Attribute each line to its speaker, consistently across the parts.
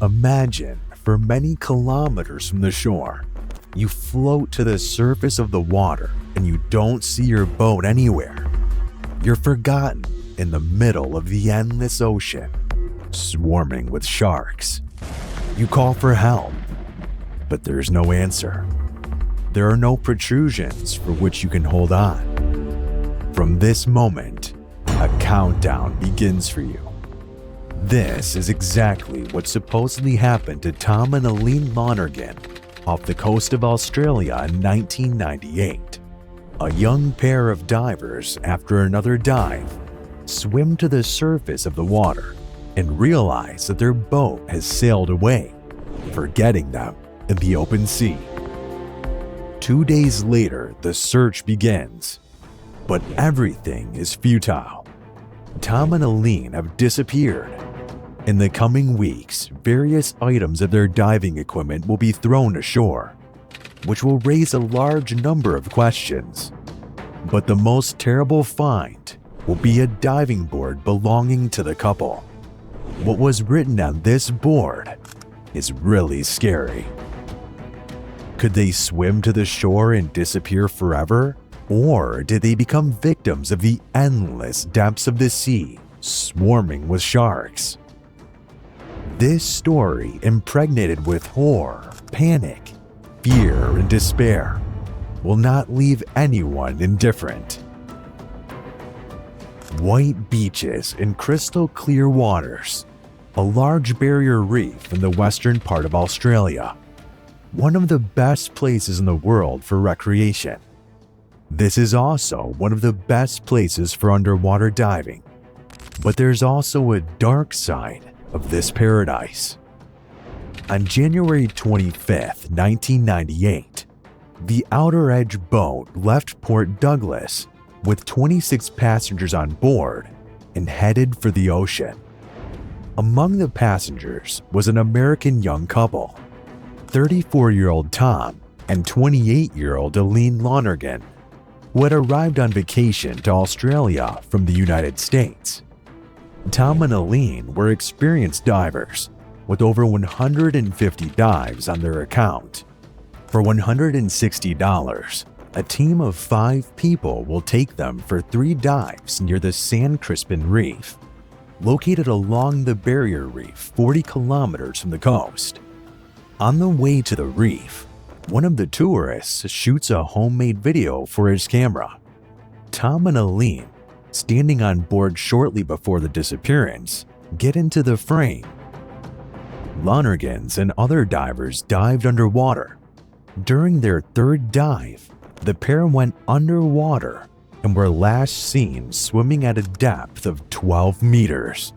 Speaker 1: Imagine, for many kilometers from the shore, you float to the surface of the water and you don't see your boat anywhere. You're forgotten in the middle of the endless ocean, swarming with sharks. You call for help, but there's no answer. There are no protrusions for which you can hold on. From this moment, a countdown begins for you. This is exactly what supposedly happened to Tom and Eileen Lonergan off the coast of Australia in 1998. A young pair of divers, after another dive, swim to the surface of the water and realize that their boat has sailed away, forgetting them in the open sea. 2 days later, the search begins, but everything is futile. Tom and Eileen have disappeared. In the coming weeks, various items of their diving equipment will be thrown ashore, which will raise a large number of questions. But the most terrible find will be a diving board belonging to the couple. What was written on this board is really scary. Could they swim to the shore and disappear forever? Or did they become victims of the endless depths of the sea, swarming with sharks? This story, impregnated with horror, panic, fear, and despair, will not leave anyone indifferent. White beaches and crystal clear waters, a large barrier reef in the western part of Australia, one of the best places in the world for recreation. This is also one of the best places for underwater diving, but there's also a dark side of this paradise. On January 25, 1998, the Outer Edge boat left Port Douglas with 26 passengers on board and headed for the ocean. Among the passengers was an American young couple, 34-year-old Tom and 28-year-old Eileen Lonergan, who had arrived on vacation to Australia from the United States. Tom and Eileen were experienced divers with over 150 dives on their account. For $160, a team of 5 people will take them for 3 dives near the San Crispin Reef, located along the barrier reef 40 kilometers from the coast. On the way to the reef, one of the tourists shoots a homemade video for his camera. Tom and Eileen, standing on board shortly before the disappearance, get into the frame. Lonergans and other divers dived underwater. During their 3rd dive, the pair went underwater and were last seen swimming at a depth of 12 meters.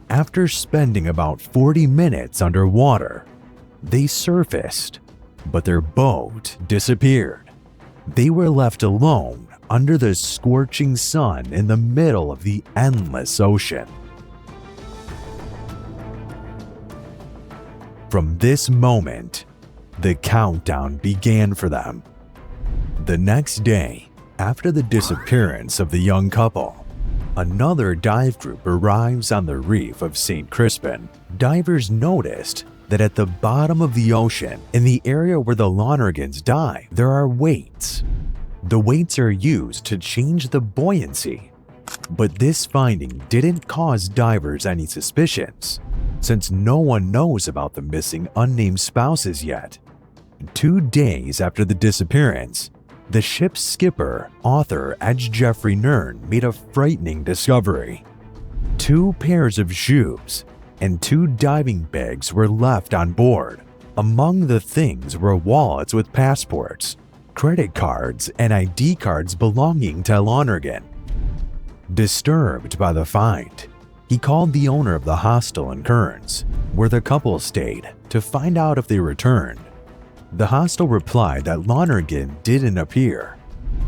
Speaker 1: After spending about 40 minutes underwater, they surfaced, but their boat disappeared. They were left alone under the scorching sun in the middle of the endless ocean. From this moment, the countdown began for them. The next day, after the disappearance of the young couple, another dive group arrives on the reef of St. Crispin. Divers noticed that at the bottom of the ocean, in the area where the Lonergans dive, there are weights. The weights are used to change the buoyancy. But this finding didn't cause divers any suspicions, since no one knows about the missing unnamed spouses yet. 2 days after the disappearance, the ship's skipper, author H. Jeffrey Nern, made a frightening discovery. 2 pairs of shoes and 2 diving bags were left on board. Among the things were wallets with passports, credit cards, and ID cards belonging to Lonergan. Disturbed by the find, he called the owner of the hostel in Kearns, where the couple stayed, to find out if they returned. The hostel replied that Lonergan didn't appear.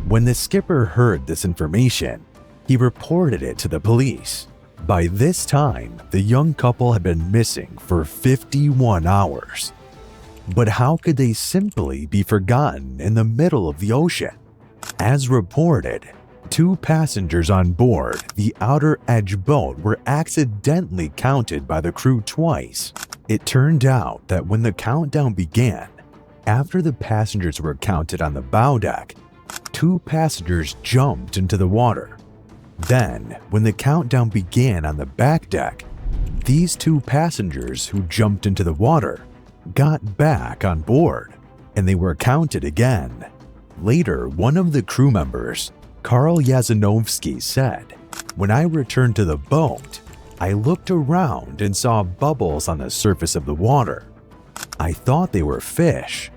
Speaker 1: When the skipper heard this information, he reported it to the police. By this time, the young couple had been missing for 51 hours. But how could they simply be forgotten in the middle of the ocean? As reported, 2 passengers on board the Outer Edge boat were accidentally counted by the crew twice It turned out that when the countdown began, after the passengers were counted on the bow deck, 2 passengers jumped into the water. Then, when the countdown began on the back deck, these 2 passengers who jumped into the water got back on board, and they were counted again. Later, one of the crew members, Karl Yazanovsky, said, "When I returned to the boat, I looked around and saw bubbles on the surface of the water. I thought they were fish.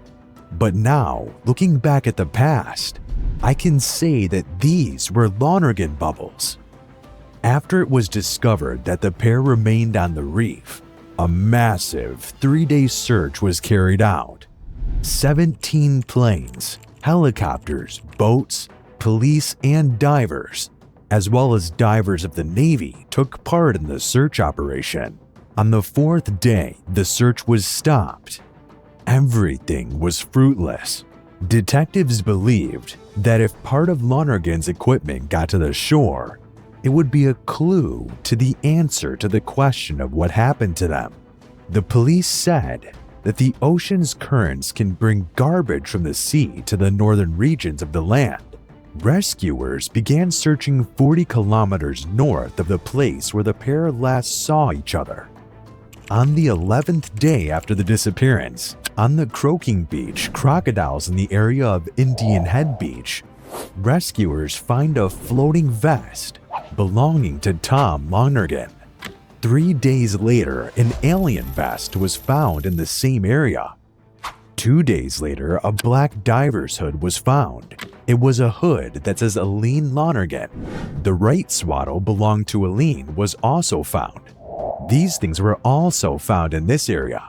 Speaker 1: But now, looking back at the past, I can say that these were Lonergan bubbles." After it was discovered that the pair remained on the reef, a massive 3-day search was carried out. 17 planes, helicopters, boats, police, and divers, as well as divers of the Navy, took part in the search operation. On the 4th day, the search was stopped. Everything was fruitless. Detectives believed that if part of Lonergan's equipment got to the shore, it would be a clue to the answer to the question of what happened to them. The police said that the ocean's currents can bring garbage from the sea to the northern regions of the land. Rescuers began searching 40 kilometers north of the place where the pair last saw each other. On the 11th day after the disappearance, on the Croaking Beach crocodiles in the area of Indian Head Beach, rescuers find a floating vest belonging to Tom Lonergan. 3 days later, an alien vest was found in the same area. 2 days later, a black diver's hood was found. It was a hood that says Eileen Lonergan. The right swaddle belonged to Eileen was also found. These things were also found in this area.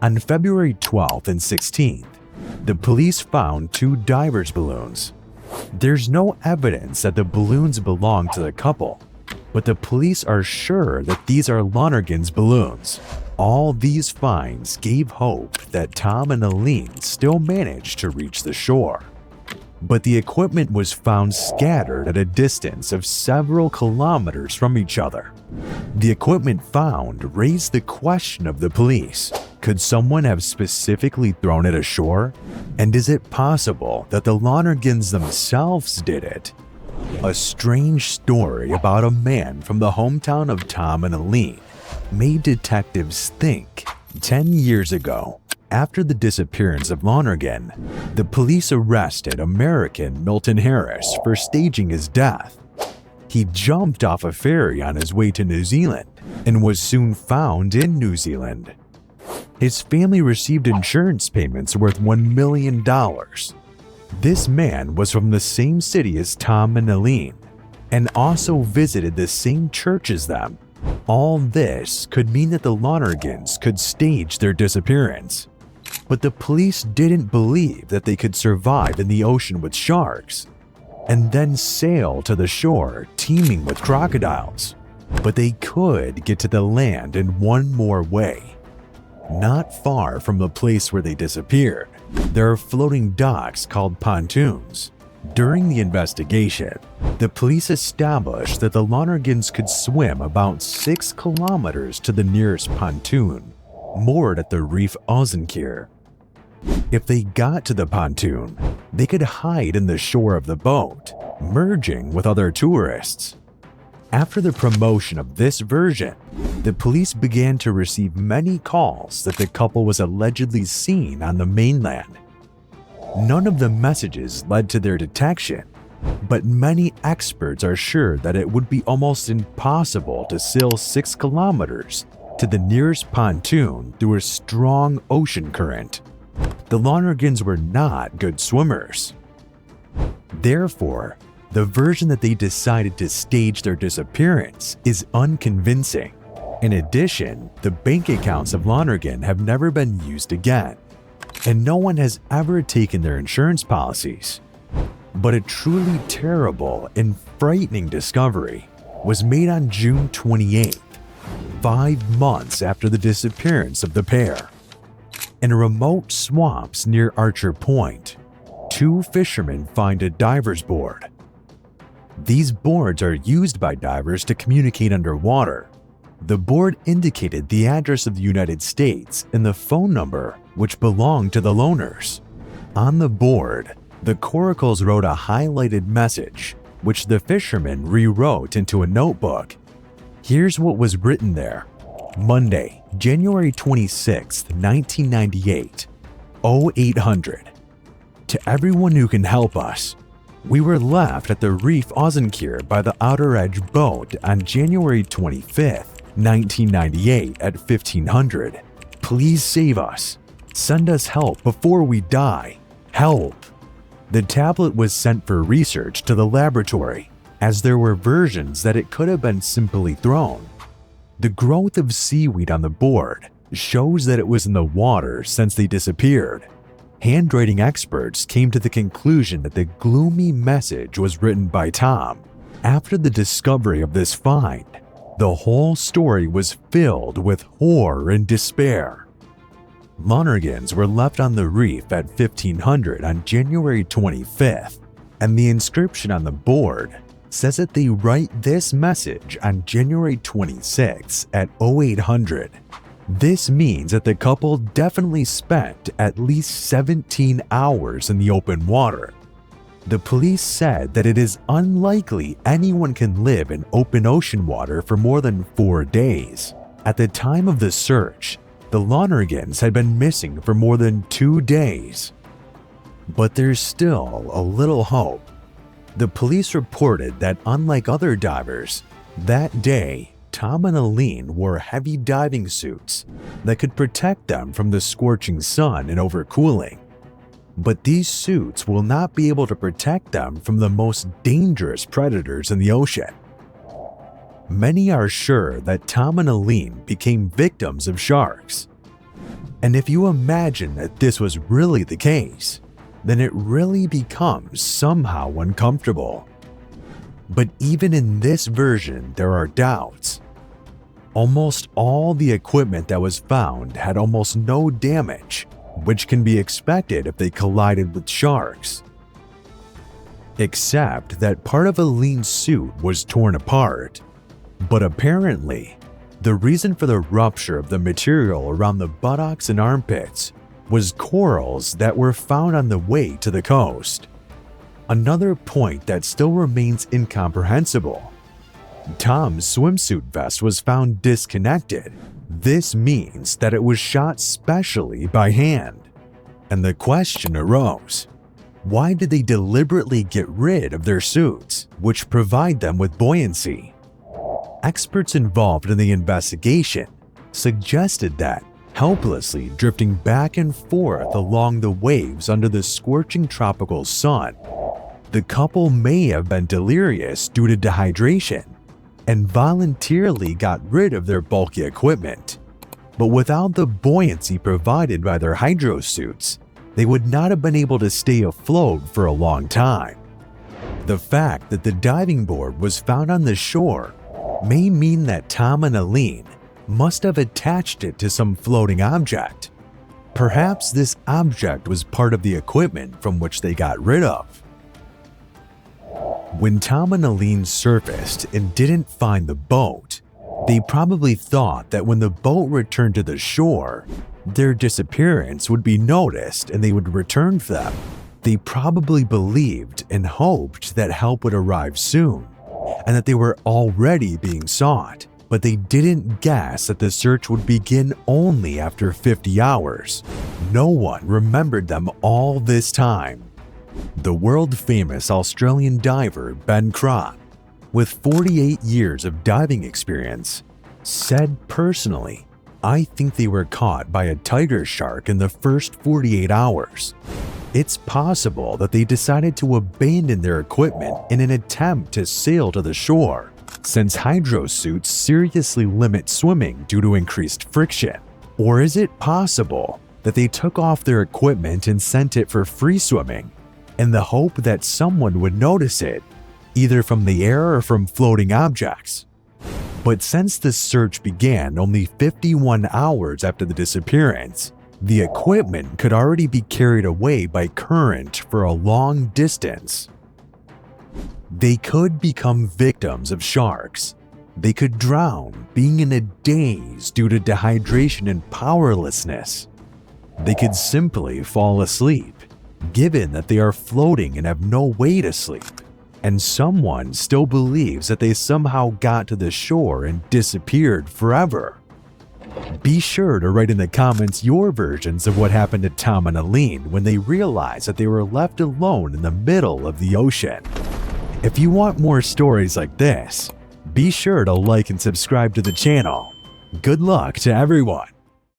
Speaker 1: On February 12th and 16th, the police found 2 divers' balloons. There's no evidence that the balloons belong to the couple, but the police are sure that these are Lonergan's balloons. All these finds gave hope that Tom and Eileen still managed to reach the shore. But the equipment was found scattered at a distance of several kilometers from each other. The equipment found raised the question of the police. Could someone have specifically thrown it ashore? And is it possible that the Lonergans themselves did it? A strange story about a man from the hometown of Tom and Eileen made detectives think. 10 years ago, after the disappearance of Lonergan, the police arrested American Milton Harris for staging his death. He jumped off a ferry on his way to New Zealand and was soon found in New Zealand. His family received insurance payments worth $1 million. This man was from the same city as Tom and Eileen and also visited the same church as them. All this could mean that the Lonergans could stage their disappearance. But the police didn't believe that they could survive in the ocean with sharks and then sail to the shore teeming with crocodiles. But they could get to the land in one more way. Not far from the place where they disappeared, there are floating docks called pontoons. During the investigation, the police established that the Lonergans could swim about 6 kilometers to the nearest pontoon, moored at the reef Ozenkir. If they got to the pontoon, they could hide in the shore of the boat, merging with other tourists. After the promotion of this version, the police began to receive many calls that the couple was allegedly seen on the mainland. None of the messages led to their detection, but many experts are sure that it would be almost impossible to sail 6 kilometers to the nearest pontoon through a strong ocean current. The Lonergans were not good swimmers. Therefore, the version that they decided to stage their disappearance is unconvincing. In addition, the bank accounts of Lonergan have never been used again, and no one has ever taken their insurance policies. But a truly terrible and frightening discovery was made on June 28th, 5 months after the disappearance of the pair. In remote swamps near Archer Point, 2 fishermen find a diver's board. These boards are used by divers to communicate underwater. The board indicated the address of the United States and the phone number which belonged to the loners. On the board, the coracles wrote a highlighted message, which the fishermen rewrote into a notebook. Here's what was written there. Monday, January 26, 1998, 0800. To everyone who can help us, we were left at the Reef Ozenkirk by the Outer Edge boat on January 25, 1998 at 1500. Please save us. Send us help before we die. Help! The tablet was sent for research to the laboratory, as there were versions that it could have been simply thrown. The growth of seaweed on the board shows that it was in the water since they disappeared. Handwriting experts came to the conclusion that the gloomy message was written by Tom. After the discovery of this find, the whole story was filled with horror and despair. Lonergans were left on the reef at 1500 on January 25th, and the inscription on the board says that they write this message on January 26th at 0800. This means that the couple definitely spent at least 17 hours in the open water. The police said that it is unlikely anyone can live in open ocean water for more than 4 days. At the time of the search, the Lonergans had been missing for more than 2 days. But there's still a little hope. The police reported that unlike other divers, that day, Tom and Eileen wore heavy diving suits that could protect them from the scorching sun and overcooling. But these suits will not be able to protect them from the most dangerous predators in the ocean. Many are sure that Tom and Eileen became victims of sharks. And if you imagine that this was really the case, then it really becomes somehow uncomfortable. But even in this version, there are doubts. Almost all the equipment that was found had almost no damage, which can be expected if they collided with sharks. Except that part of Eileen's suit was torn apart. But apparently, the reason for the rupture of the material around the buttocks and armpits was corals that were found on the way to the coast. Another point that still remains incomprehensible. Tom's swimsuit vest was found disconnected. This means that it was shot specially by hand. And the question arose, why did they deliberately get rid of their suits, which provide them with buoyancy? Experts involved in the investigation suggested that, helplessly drifting back and forth along the waves under the scorching tropical sun, the couple may have been delirious due to dehydration and voluntarily got rid of their bulky equipment. But without the buoyancy provided by their hydro suits, they would not have been able to stay afloat for a long time. The fact that the diving board was found on the shore may mean that Tom and Eileen must have attached it to some floating object. Perhaps this object was part of the equipment from which they got rid of. When Tom and Eileen surfaced and didn't find the boat, they probably thought that when the boat returned to the shore, their disappearance would be noticed and they would return for them. They probably believed and hoped that help would arrive soon and that they were already being sought, but they didn't guess that the search would begin only after 50 hours. No one remembered them all this time. The world-famous Australian diver Ben Crop, with 48 years of diving experience, said personally, "I think they were caught by a tiger shark in the first 48 hours. It's possible that they decided to abandon their equipment in an attempt to sail to the shore, since hydro suits seriously limit swimming due to increased friction. Or is it possible that they took off their equipment and sent it for free swimming, in the hope that someone would notice it, either from the air or from floating objects? But since the search began only 51 hours after the disappearance, the equipment could already be carried away by current for a long distance. They could become victims of sharks. They could drown, being in a daze due to dehydration and powerlessness. They could simply fall asleep, given that they are floating and have no way to sleep. And someone still believes that they somehow got to the shore and disappeared forever. Be sure to write in the comments your versions of what happened to Tom and Eileen when they realized that they were left alone in the middle of the ocean. If you want more stories like this, be sure to like and subscribe to the channel. Good luck to everyone.